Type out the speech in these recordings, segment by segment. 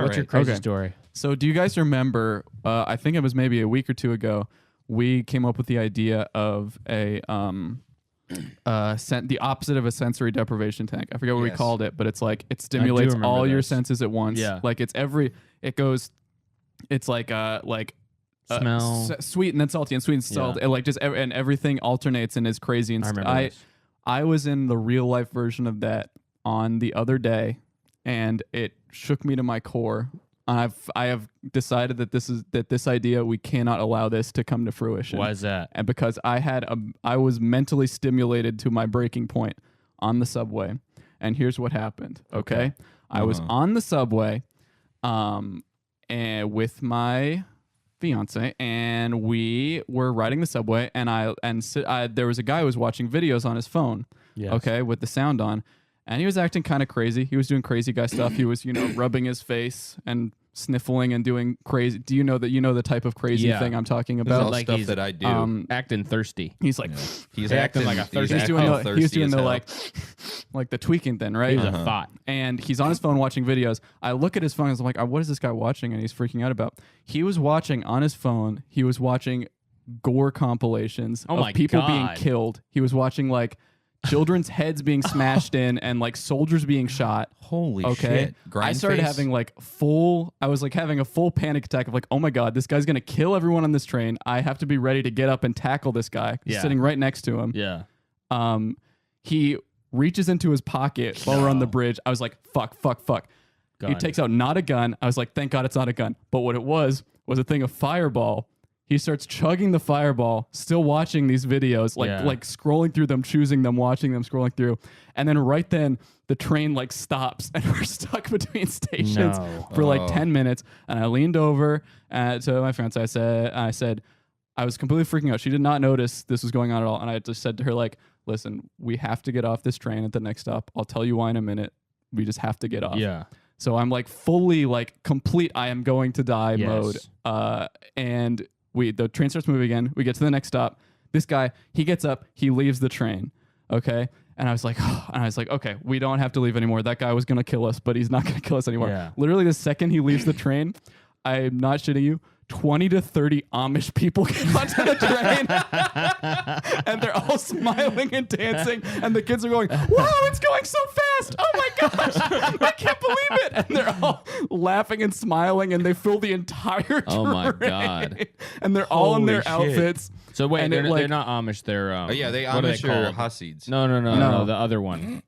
What's your crazy story? So do you guys remember, I think it was maybe a week or two ago, we came up with the idea of a the opposite of a sensory deprivation tank. I forget what we called it, but it's like it stimulates all your senses at once. Yeah. Like it's like smell, sweet and then salty and sweet and salty. And like just and everything alternates and is crazy. And I was in the real life version of that on the other day, and it shook me to my core. I have decided that this idea, we cannot allow this to come to fruition. Why is that? And because I was mentally stimulated to my breaking point on the subway, and here's what happened. Okay, I was on the subway, and with my fiance, and we were riding the subway, and there was a guy who was watching videos on his phone. Yes. Okay, with the sound on. And he was acting kind of crazy. He was doing crazy guy stuff. He was, rubbing his face and sniffling and doing crazy. Do you know the type of crazy thing I'm talking about? All like stuff that I do. Acting thirsty. He's like, he's acting like a thirsty. He's doing the like the tweaking thing, right? He's a thought. And he's on his phone watching videos. I look at his phone and I'm like, what is this guy watching? And he's freaking out about. He was watching on his phone. He was watching gore compilations of people being killed. He was watching like children's heads being smashed in and like soldiers being shot. Holy shit. I started having I was having a full panic attack of like, oh my God, this guy's going to kill everyone on this train. I have to be ready to get up and tackle this guy sitting right next to him. Yeah. He reaches into his pocket while we're on the bridge. I was like, fuck. Gun. He takes out not a gun. I was like, thank God it's not a gun. But what it was a thing of Fireball. He starts chugging the Fireball, still watching these videos, like scrolling through them, choosing them, watching them, scrolling through. And then right then, the train stops and we're stuck between stations for 10 minutes. And I leaned over to my fiance. I said, I was completely freaking out. She did not notice this was going on at all. And I just said to her, listen, we have to get off this train at the next stop. I'll tell you why in a minute. We just have to get off. Yeah. So I'm fully complete I am going to die mode. And the train starts moving again. We get to the next stop. This guy, he gets up, he leaves the train. Okay. And I was like, okay, we don't have to leave anymore. That guy was going to kill us, but he's not going to kill us anymore. Yeah. Literally the second he leaves the train, I'm not shitting you, 20 to 30 Amish people get onto the train and they're all smiling and dancing and the kids are going, whoa, it's going so fast. Oh my gosh, I can't believe it. And they're all laughing and smiling and they fill the entire train. Oh my God. And they're all in their outfits. So wait, they're not Amish. They're they Amish are Hasids. No, the other one.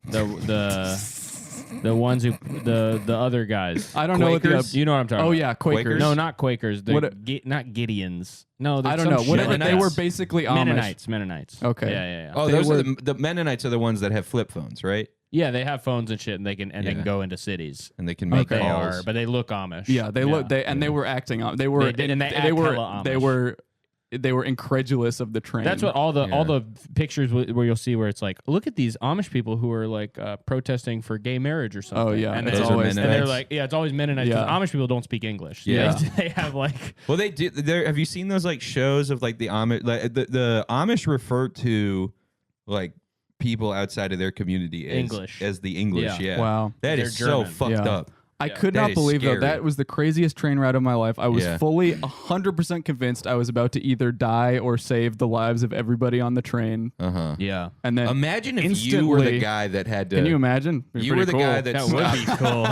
The ones who the other guys. I don't know what you know what I'm talking about. Oh yeah, Quakers. No, not Quakers. Not Gideons. No, I don't know. Whatever. They were basically Amish. Mennonites. Okay. Yeah. Oh, those are the Mennonites are the ones that have flip phones, right? Yeah, they have phones and shit, and they can go into cities and they can make calls. But they look Amish. Yeah, they look. They were acting. They were. They were incredulous of the train. That's what all the pictures where you'll see where it's like, look at these Amish people who are protesting for gay marriage or something. Oh yeah, and those are Mennonites. And they're like, it's always Mennonites because Amish people don't speak English. Yeah, they have Well, they do. Have you seen those shows of the Amish? The Amish refer to people outside of their community as the English. Yeah. Wow, that is so fucked up. I could not believe that. That was the craziest train ride of my life. I was fully 100% convinced I was about to either die or save the lives of everybody on the train. Yeah. And then imagine if you were the guy that had to. Can you imagine? You were the guy that would be cool.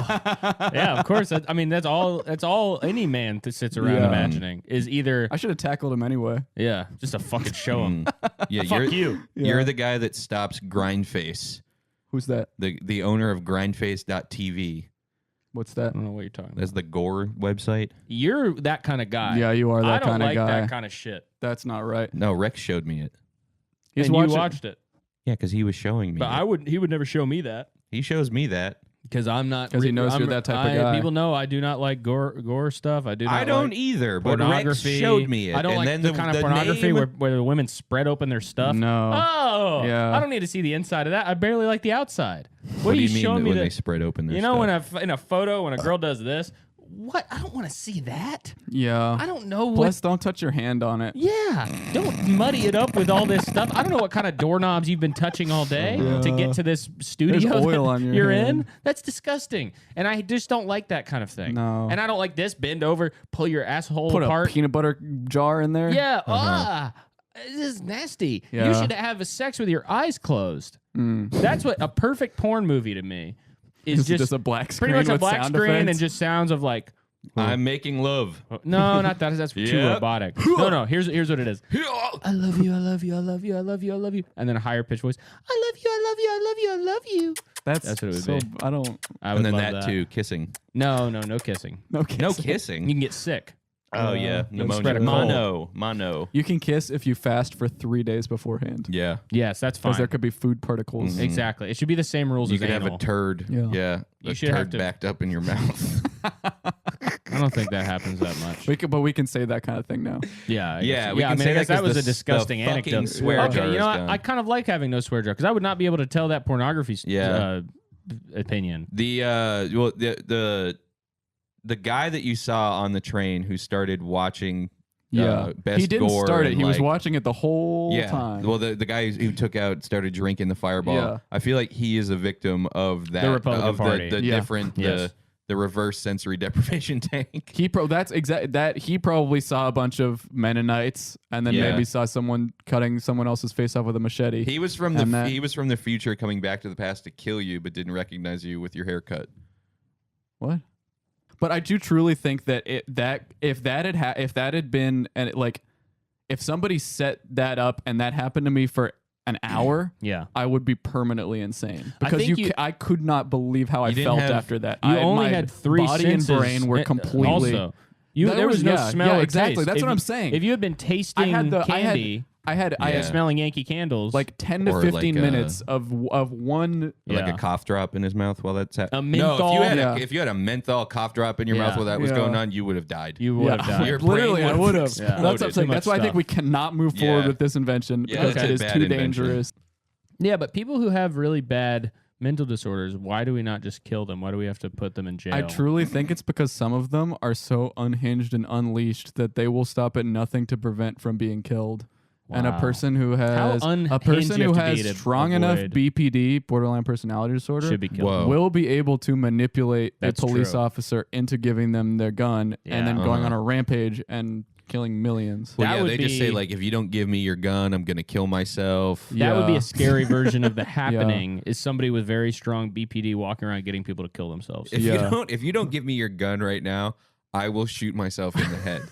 Yeah, of course. That's all any man that sits around imagining is either. I should have tackled him anyway. Yeah, just to fucking show him. Yeah, fuck you. You're the guy that stops Grindface. Who's that? The owner of Grindface.tv. What's that? I don't know what you're talking about. That's the Gore website. You're that kind of guy. Yeah, you are that kind of guy. I don't like that kind of shit. That's not right. No, Rex showed me it. And you watched it. Yeah, because he was showing me. But he would never show me that. He shows me that. Because I'm not. Because he knows you're that type of guy. People know I do not like gore stuff. I don't either. But Rex showed me it. I don't like the kind of pornography where the women spread open their stuff. No. Oh. Yeah. I don't need to see the inside of that. I barely like the outside. What do you mean when they spread open their stuff? In a photo when a girl does this, what? I don't want to see that. Yeah. I don't know what. Plus, don't touch your hand on it. Yeah, don't muddy it up with all this stuff. I don't know what kind of doorknobs you've been touching all day to get to this studio There's oil that on your you're hand. in. That's disgusting, and I just don't like that kind of thing. No. And I don't like this. Bend over, pull your asshole Put apart. a peanut butter jar in there. Yeah, this is nasty. You Yeah. should have a sex with your eyes closed. Mm. That's what a perfect porn movie to me is. Just a black screen pretty much a with black sound screen effects. and just sounds of like. I'm making love. No, not that. That's too Yep. robotic. No. Here's what it is. I love you. I love you. I love you. I love you. I love you. And then a higher pitched voice. I love you. I love you. I love you. I love you. That's what it would so, be. I don't. I would And then love that too, kissing. No kissing. No kiss. No You kissing. can get sick. Oh yeah, You'll pneumonia. spread a Mono. You can kiss if you fast for 3 days beforehand. Yeah. Yes, that's fine. Because there could be food particles. Mhm. Exactly. It should be the same rules You as could have anal. a turd. Yeah. You A should have turd to- backed up in your mouth. I don't think that happens that much. But we can say that kind of thing now. Yeah. I Yeah, guess. we I can mean, say I guess that that 'cause was a the disgusting fucking anecdote. swear Okay, jar you is know what? done. I kind of like having no swear jar because I would not be able to tell that pornography Yeah. opinion. The guy that you saw on the train who started watching Yeah. Best He didn't Gore start it. and, He was like- watching it the whole time. Well, the guy who took out started drinking the Fireball. Yeah. I feel like he is a victim of that. Republican of Party. The Yeah. different Yes. the reverse sensory deprivation tank. That's exact. That he probably saw a bunch of Mennonites, and then Yeah. maybe saw someone cutting someone else's face off with a machete. He was from And that- he was from the future coming back to the past to kill you, but didn't recognize you with your haircut. What? But I do truly think that if that had been and if somebody set that up and that happened to me for an hour, Yeah. I would be permanently insane I because think I could not believe how I didn't felt have- after that. You only my had three body senses. and brain were completely. Also, there was no yeah, smell yeah, or exactly. taste. That's If what you- I'm saying. If you had been tasting candy, I had Yeah. smelling Yankee candles, like 10 to Or 15 like, minutes of one. Like Yeah. a cough drop in his mouth while that's happening. A menthol- if you had a menthol cough drop in your mouth Yeah. while that was Yeah. going on, you would have died. you would have died. Your brain Literally, I would've would have. exploded. Yeah. That's what I'm saying. Too That's much why I think stuff. we cannot move forward Yeah. with this invention Yeah, because that's it a is bad too invention. dangerous. Yeah, but people who have really bad mental disorders, why do we not just kill them? Why do we have to put them in jail? I truly think it's because some of them are so unhinged and unleashed that they will stop at nothing to prevent from being killed. And a Wow. person who has unhinged a person you who have to be has to strong enough avoid- BPD, borderline personality disorder, should be killed. Whoa. will be able to manipulate That's a police true. officer into giving them their gun and then Yeah. going Uh-huh. on a rampage and killing millions. Well, That yeah, would they just say be- like, if you don't give me your gun, I'm gonna kill myself. That would be Yeah. a scary version of the happening. Is somebody with very strong BPD walking around getting people to kill themselves? If Yeah. you don't give me your gun right now, I will shoot myself in the head.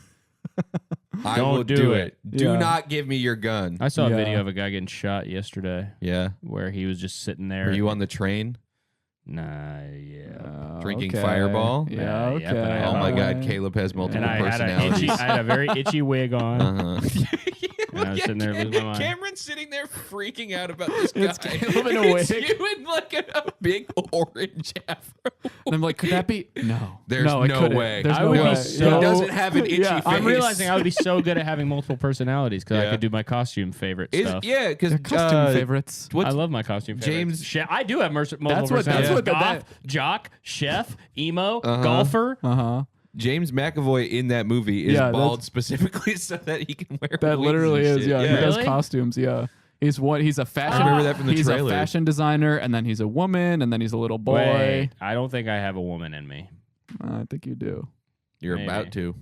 I Don't will do do it. it. Do Yeah. not give me your gun. I saw a Yeah. video of a guy getting shot yesterday Yeah. where he was just sitting there. Were you on the train Nah, yeah. drinking Okay. Fireball? Yeah, Yeah, okay. yep, and I- Oh my Alright. God, Caleb has multiple And I had, personalities. I had a very itchy wig on. Uh-huh. And I was sitting there losing my mind. Cameron's sitting there freaking out about this guy. It's Caleb in a It's wig. you in like a big orange afro. And I'm like, could that be? No. There's no, it no couldn't. way. There's I no would be way. so- He doesn't have an itchy Yeah, face. I'm realizing I would be so good at having multiple personalities because I Yeah. could do my costume favorite stuff. Yeah, because Your costume favorites. I love my costume favorites. James- I do have multiple That's what- personalities. that's what Goth, jock, chef, emo, golfer. Uh-huh. James McAvoy in that movie is Yeah, bald specifically so that he can wear That wigs literally and is, shit. yeah. He does Really? costumes, yeah. He's a fashion. I remember that from the he's trailer. a fashion designer, and then he's a woman, and then he's a little boy. Wait, I don't think I have a woman in me. I think you do. You're Maybe. about to.